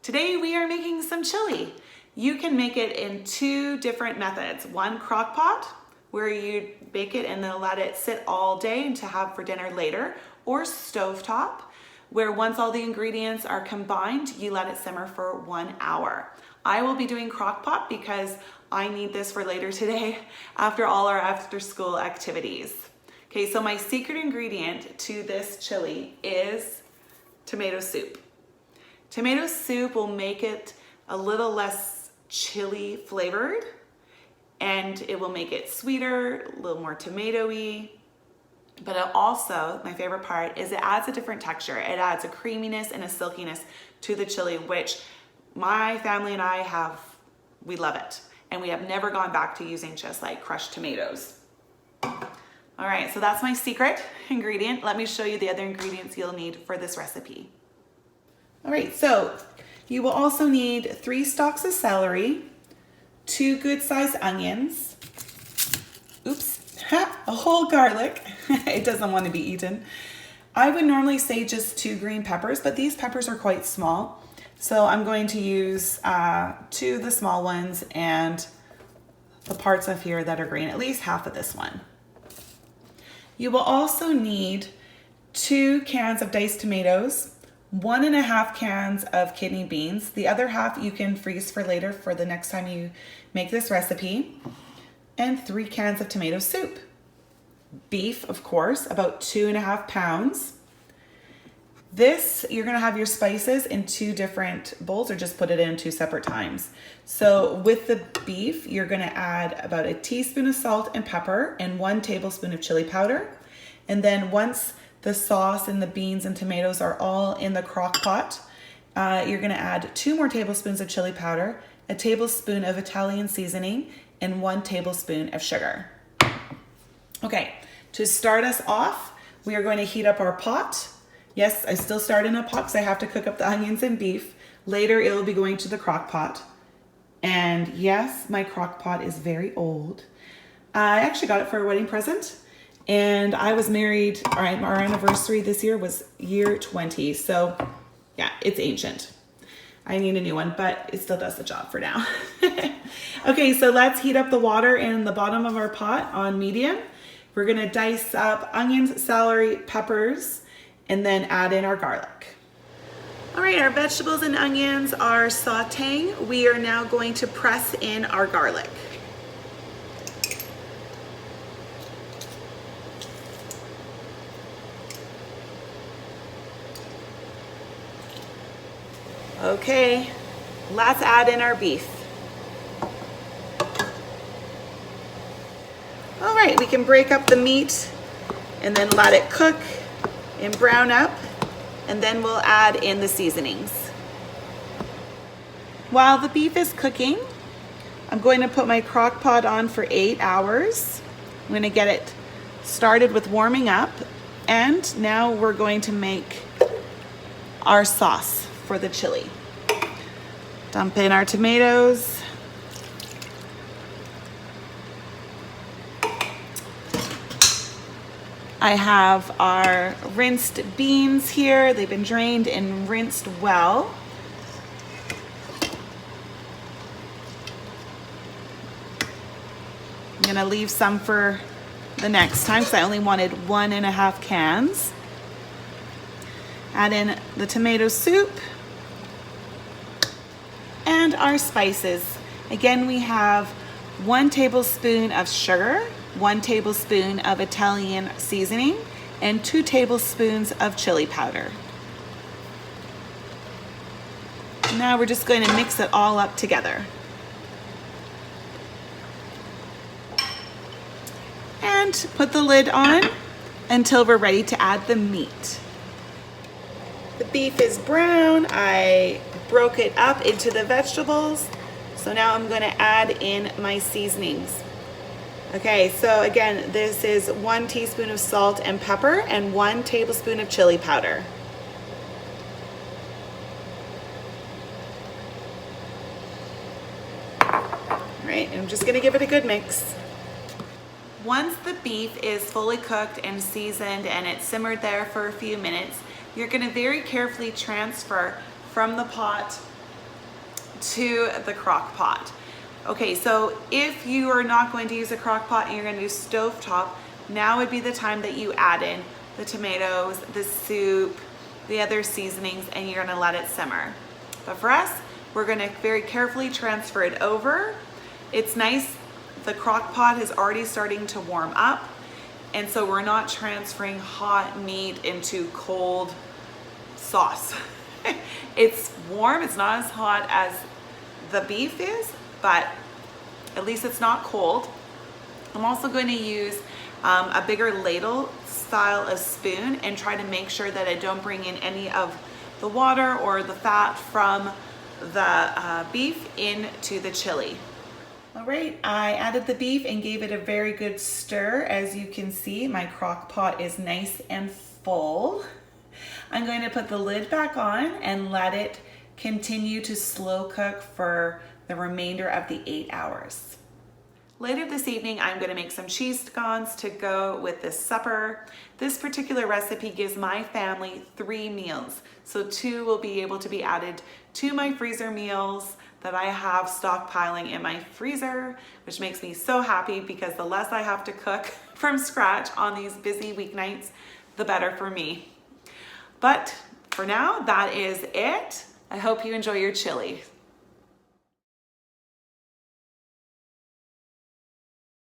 Today we are making some chili. You can make it in two different methods. One, crock pot, where you bake it and then let it sit all day and to have for dinner later, or stovetop, where once all the ingredients are combined, you let it simmer for 1 hour. I will be doing crock pot because I need this for later today after all our after school activities. Okay, so my secret ingredient to this chili is tomato soup. Tomato soup will make it a little less chili flavored, and it will make it sweeter, a little more tomatoey. But it also, my favorite part, is it adds a different texture. It adds a creaminess and a silkiness to the chili, which my family and I we love it. And we have never gone back to using just like crushed tomatoes. All right, so that's my secret ingredient. Let me show you the other ingredients you'll need for this recipe. All right, so you will also need 3 stalks of celery, 2 good-sized onions, a whole garlic. It doesn't want to be eaten. I would normally say just 2 green peppers, but these peppers are quite small. So I'm going to use 2 of the small ones and the parts of here that are green, at least half of this one. You will also need 2 cans of diced tomatoes, 1.5 cans of kidney beans. The other half you can freeze for later for the next time you make this recipe, and 3 cans of tomato soup. Beef, of course, about 2.5 pounds. This, you're gonna have your spices in 2 different bowls, or just put it in 2 separate times. So with the beef, you're gonna add about a teaspoon of salt and pepper and 1 tablespoon of chili powder. And then once the sauce and the beans and tomatoes are all in the crock pot, you're gonna add 2 more tablespoons of chili powder, a tablespoon of Italian seasoning, and 1 tablespoon of sugar. Okay, to start us off, we are going to heat up our pot. Yes, I still start in a pot because I have to cook up the onions and beef. Later, it will be going to the crock pot. And yes, my crock pot is very old. I actually got it for a wedding present. And I was married, our anniversary this year was year 20. So yeah, it's ancient. I need a new one, but it still does the job for now. Okay, so let's heat up the water in the bottom of our pot on medium. We're gonna dice up onions, celery, peppers, and then add in our garlic. All right, our vegetables and onions are sauteing. We are now going to press in our garlic. Okay, let's add in our beef. All right, we can break up the meat and then let it cook and brown up, and then we'll add in the seasonings. While the beef is cooking, I'm going to put my crock pot on for 8 hours. I'm going to get it started with warming up, and now we're going to make our sauce for the chili. Dump in our tomatoes. I have our rinsed beans here. They've been drained and rinsed well. I'm gonna leave some for the next time because I only wanted 1.5 cans. Add in the tomato soup and our spices. Again, we have 1 tablespoon of sugar, 1 tablespoon of Italian seasoning, and 2 tablespoons of chili powder. Now we're just going to mix it all up together. And put the lid on until we're ready to add the meat. The beef is brown. I broke it up into the vegetables. So now I'm going to add in my seasonings. Okay, so again, this is 1 teaspoon of salt and pepper and 1 tablespoon of chili powder. All right, I'm just gonna give it a good mix. Once the beef is fully cooked and seasoned and it's simmered there for a few minutes, you're gonna very carefully transfer from the pot to the crock pot. Okay, so if you are not going to use a crock pot and you're going to do stovetop, now would be the time that you add in the tomatoes, the soup, the other seasonings, and you're going to let it simmer. But for us, we're going to very carefully transfer it over. It's nice, the crock pot is already starting to warm up, and so we're not transferring hot meat into cold sauce. It's warm, it's not as hot as the beef is, but at least it's not cold. I'm also going to use a bigger ladle style of spoon and try to make sure that I don't bring in any of the water or the fat from the beef into the chili. All right, I added the beef and gave it a very good stir. As you can see, my crock pot is nice and full. I'm going to put the lid back on and let it continue to slow cook for the remainder of the 8 hours. Later this evening, I'm going to make some cheese scones to go with this supper. This particular recipe gives my family 3 meals, so 2 will be able to be added to my freezer meals that I have stockpiling in my freezer, which makes me so happy because the less I have to cook from scratch on these busy weeknights, the better for me. But for now, that is it. I hope you enjoy your chili.